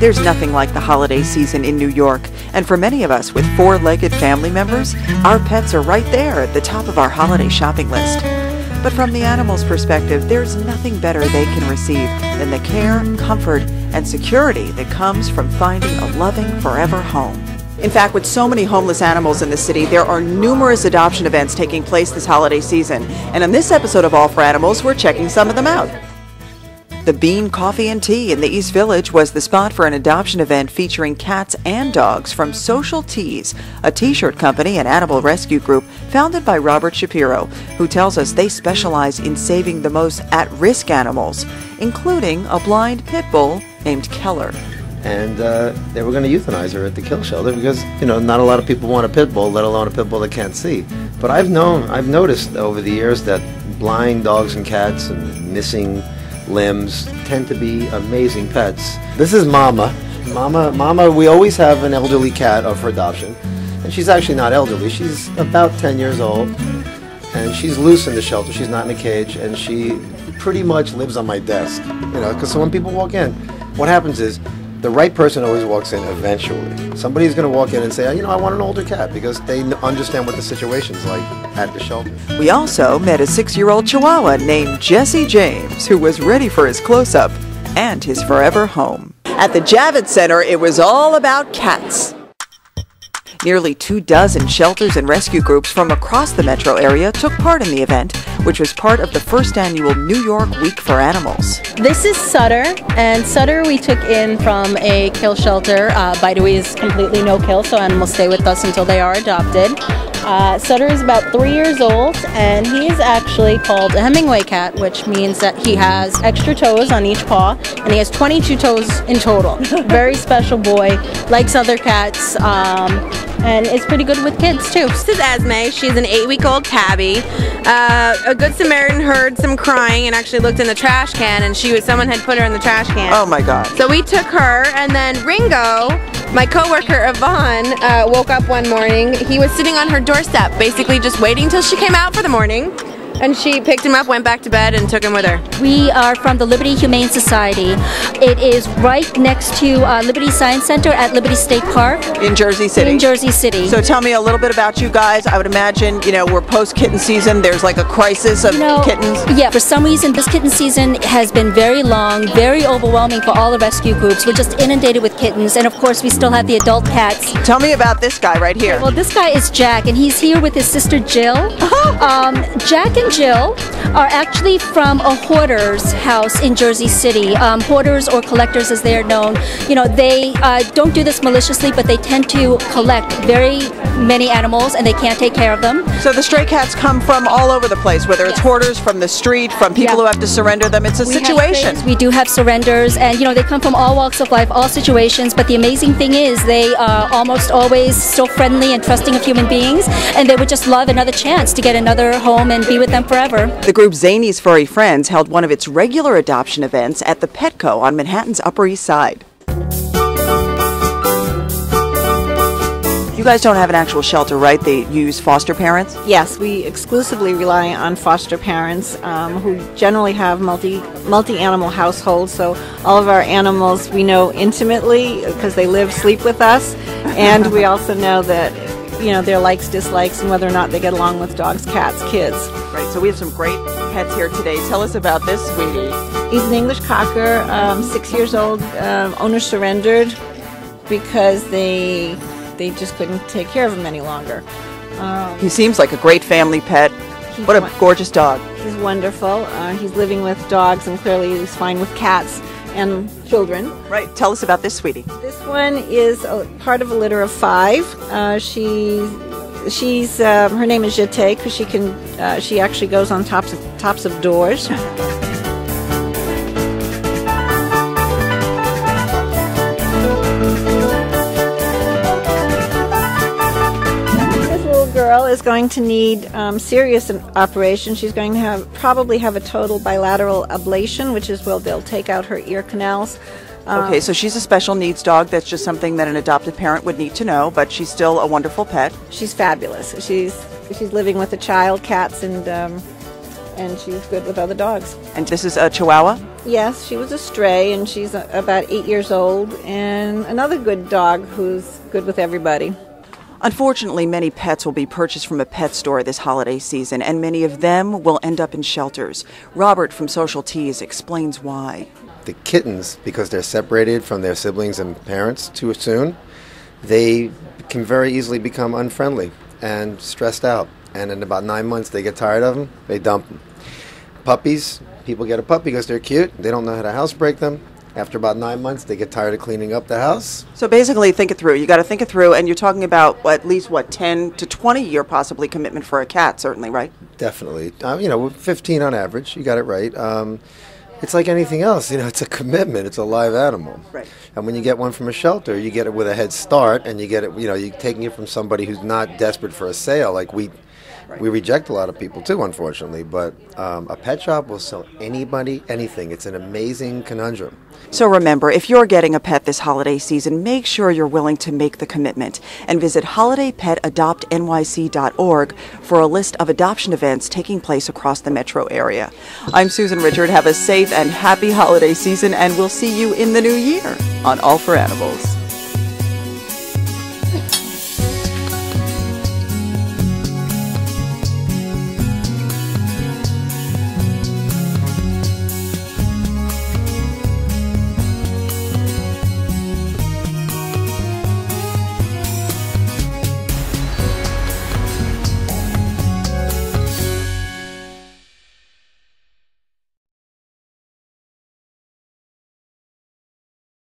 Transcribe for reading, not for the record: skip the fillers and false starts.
There's nothing like the holiday season in New York, and for many of us with four-legged family members, our pets are right there at the top of our holiday shopping list. But from the animal's perspective, there's nothing better they can receive than the care, comfort, and security that comes from finding a loving forever home. In fact, with so many homeless animals in the city, there are numerous adoption events taking place this holiday season. And in this episode of All for Animals, we're checking some of them out. The Bean Coffee and Tea in the East Village was the spot for an adoption event featuring cats and dogs from Social Teas, a t-shirt company and animal rescue group founded by Robert Shapiro, who tells us they specialize in saving the most at-risk animals, including a blind pit bull named Keller. And they were going to euthanize her at the kill shelter because, you know, not a lot of people want a pit bull, let alone a pit bull that can't see. But I've noticed over the years that blind dogs and cats and missing limbs tend to be amazing pets. This is Mama. Mama, we always have an elderly cat up for adoption. And she's actually not elderly. She's about 10 years old. And she's loose in the shelter. She's not in a cage. And she pretty much lives on my desk. You know, because when people walk in, what happens is, the right person always walks in eventually. Somebody's going to walk in and say, you know, I want an older cat, because they understand what the situation's like at the shelter. We also met a 6-year-old Chihuahua named Jesse James, who was ready for his close-up and his forever home. At the Javits Center, it was all about cats. Nearly 24 shelters and rescue groups from across the metro area took part in the event, which was part of the first annual New York Week for Animals. This is Sutter, and Sutter we took in from a kill shelter. Bideawee is completely no-kill, so animals stay with us until they are adopted. Sutter is about 3 years old, and he is actually called a Hemingway cat, which means that he has extra toes on each paw, and he has 22 toes in total. Very special boy, likes other cats, and is pretty good with kids too. This is Esme. She's an 8-week-old tabby. A good Samaritan heard some crying and actually looked in the trash can, and someone had put her in the trash can. Oh my God. So we took her, and then Ringo, my coworker Yvonne, woke up one morning. He was sitting on her doorstep, basically just waiting till she came out for the morning. And she picked him up, went back to bed, and took him with her. We are from the Humane Society. It is right next to Liberty Science Center at Liberty State Park. In Jersey City? In Jersey City. So tell me a little bit about you guys. I would imagine, you know, we're post-kitten season. There's like a crisis of kittens. Yeah, for some reason this kitten season has been very long, very overwhelming for all the rescue groups. We're just inundated with kittens, and of course we still have the adult cats. Tell me about this guy right here. Well, this guy is Jack, and he's here with his sister Jill. Jack and Jill are actually from a hoarder's house in Jersey City. Hoarders, or collectors as they are known, you know, they don't do this maliciously, but they tend to collect very many animals, and they can't take care of them. So the stray cats come from all over the place, whether it's hoarders, from the street, from people who have to surrender them. It's a situation. We do have surrenders, and you know, they come from all walks of life, all situations, but the amazing thing is they are almost always so friendly and trusting of human beings, and they would just love another chance to get another home and be with them forever. The group Zani's Furry Friends held one of its regular adoption events at the Petco on Manhattan's Upper East Side. You guys don't have an actual shelter, right? You use foster parents? Yes, we exclusively rely on foster parents who generally have multi-animal households. So all of our animals we know intimately because they sleep with us, and we also know that, you know, their likes, dislikes, and whether or not they get along with dogs, cats, kids. Right, so we have some great pets here today. Tell us about this sweetie. He's an English Cocker, 6 years old. Owner surrendered because they just couldn't take care of him any longer. He seems like a great family pet. What a gorgeous dog. He's wonderful. He's living with dogs, and clearly he's fine with cats and children. Right. Tell us about this sweetie. This one is part of a litter of 5. She's her name is Jete because she actually goes on tops of doors. This little girl is going to need serious operation. She's going to probably have a total bilateral ablation, which is where they'll take out her ear canals. Okay, so she's a special needs dog. That's just something that an adopted parent would need to know, but she's still a wonderful pet. She's fabulous. She's living with a child, cats, and and she's good with other dogs. And this is a Chihuahua? Yes, she was a stray, and she's about 8 years old, and another good dog who's good with everybody. Unfortunately, many pets will be purchased from a pet store this holiday season, and many of them will end up in shelters. Robert from Social Teas explains why. The kittens, because they're separated from their siblings and parents too soon, they can very easily become unfriendly and stressed out. And in about 9 months, they get tired of them, they dump them. Puppies, people get a puppy because they're cute. They don't know how to housebreak them. After about 9 months, they get tired of cleaning up the house. So basically, think it through. You got to think it through, and you're talking about at least 10 to 20 year possibly commitment for a cat, certainly, right? Definitely. 15 on average. You got it right. It's like anything else. It's a commitment. It's a live animal. Right. And when you get one from a shelter, you get it with a head start, and you get it. You're taking it from somebody who's not desperate for a sale. Like we reject a lot of people too, unfortunately. But a pet shop will sell anybody anything. It's an amazing conundrum. So remember, if you're getting a pet this holiday season, make sure you're willing to make the commitment and visit holidaypetadoptnyc.org for a list of adoption events taking place across the metro area. I'm Susan Richard. Have a safe and happy holiday season, and we'll see you in the new year on All for Animals.